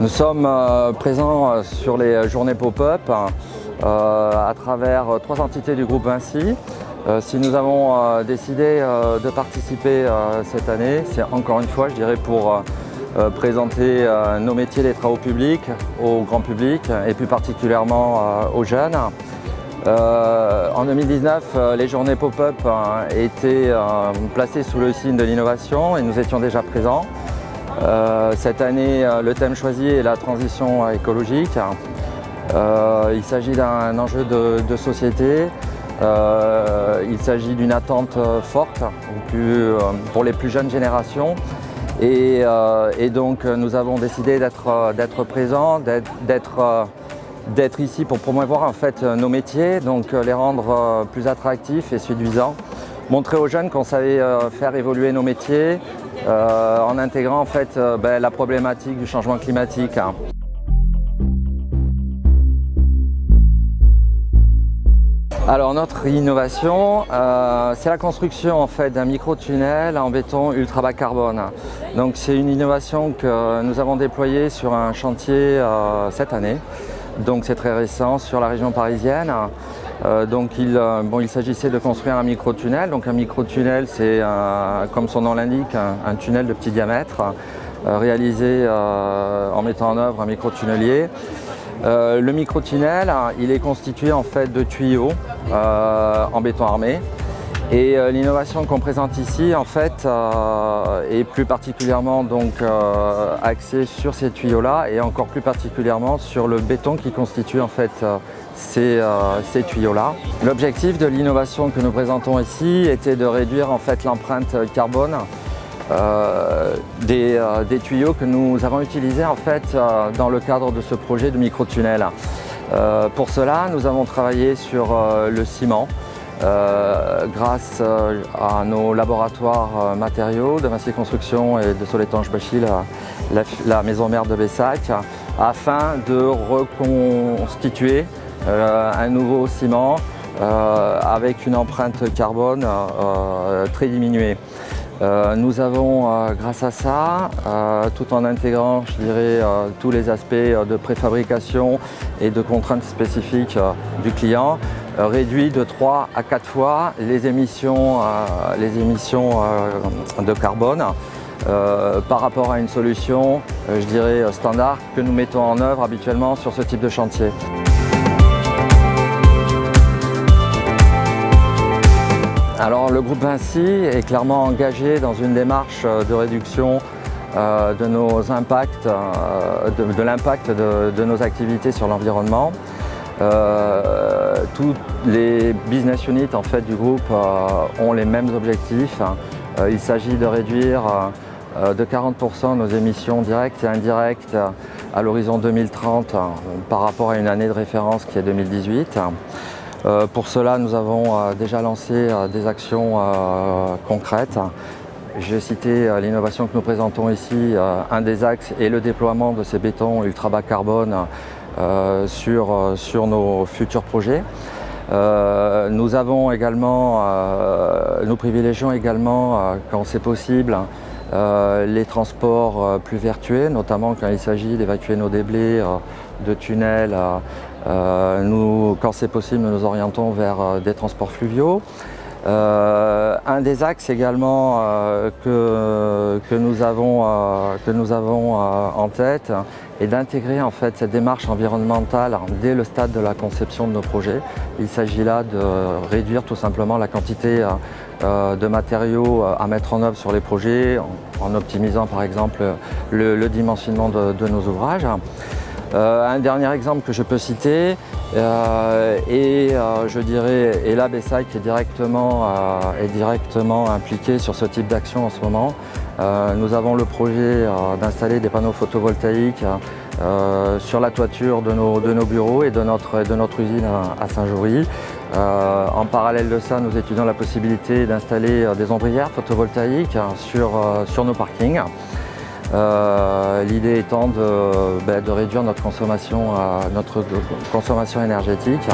Nous sommes présents sur les journées pop-up à travers 3 entités du groupe Vinci. Si nous avons décidé de participer cette année, c'est encore une fois, je dirais, pour présenter nos métiers des travaux publics au grand public et plus particulièrement aux jeunes. En 2019, les journées pop-up étaient placées sous le signe de l'innovation et nous étions déjà présents. Cette année, le thème choisi est la transition écologique. Il s'agit d'un enjeu de société. Il s'agit d'une attente forte pour les plus jeunes générations. Et donc nous avons décidé d'être présents, d'être ici pour promouvoir en fait nos métiers, donc les rendre plus attractifs et séduisants. Montrer aux jeunes qu'on savait faire évoluer nos métiers en intégrant en fait la problématique du changement climatique. Alors notre innovation, c'est la construction en fait d'un micro-tunnel en béton ultra bas carbone. Donc c'est une innovation que nous avons déployée sur un chantier cette année. Donc c'est très récent sur la région parisienne. Il s'agissait de construire un micro-tunnel. Donc un micro-tunnel, c'est comme son nom l'indique, un tunnel de petit diamètre réalisé en mettant en œuvre un micro-tunnelier. Le micro-tunnel, il est constitué en fait de tuyaux en béton armé. Et l'innovation qu'on présente ici en fait est plus particulièrement axée sur ces tuyaux-là et encore plus particulièrement sur le béton qui constitue en fait ces tuyaux-là. L'objectif de l'innovation que nous présentons ici était de réduire en fait l'empreinte carbone des tuyaux que nous avons utilisés en fait dans le cadre de ce projet de micro-tunnel. Pour cela, nous avons travaillé sur le ciment. Grâce à nos laboratoires matériaux de Vinci Construction et de Soletanche Bachy, la maison mère de Bessac, afin de reconstituer un nouveau ciment avec une empreinte carbone très diminuée. Nous avons, grâce à ça, tout en intégrant, je dirais, tous les aspects de préfabrication et de contraintes spécifiques du client, réduit de 3 à 4 fois les émissions de carbone par rapport à une solution, je dirais, standard que nous mettons en œuvre habituellement sur ce type de chantier. Alors le groupe Vinci est clairement engagé dans une démarche de réduction de nos impacts, de l'impact de nos activités sur l'environnement. Tous les business units en fait, du groupe ont les mêmes objectifs. Il s'agit de réduire de 40% nos émissions directes et indirectes à l'horizon 2030 par rapport à une année de référence qui est 2018. Pour cela, nous avons déjà lancé des actions concrètes. J'ai cité l'innovation que nous présentons ici. Un des axes est le déploiement de ces bétons ultra bas carbone sur nos futurs projets. Nous privilégions également, quand c'est possible, les transports plus vertueux, notamment quand il s'agit d'évacuer nos déblais de tunnels. Quand c'est possible, nous nous orientons vers des transports fluviaux. Un des axes également que nous avons en tête est d'intégrer en fait cette démarche environnementale dès le stade de la conception de nos projets. Il s'agit là de réduire tout simplement la quantité de matériaux à mettre en œuvre sur les projets en optimisant par exemple le dimensionnement de nos ouvrages. Un dernier exemple que je peux citer est la Bessac qui est directement impliquée sur ce type d'action en ce moment. Nous avons le projet d'installer des panneaux photovoltaïques sur la toiture de nos bureaux et de notre usine à Saint-Jory. En parallèle de ça, nous étudions la possibilité d'installer des ombrières photovoltaïques sur nos parkings. L'idée étant de réduire notre consommation énergétique.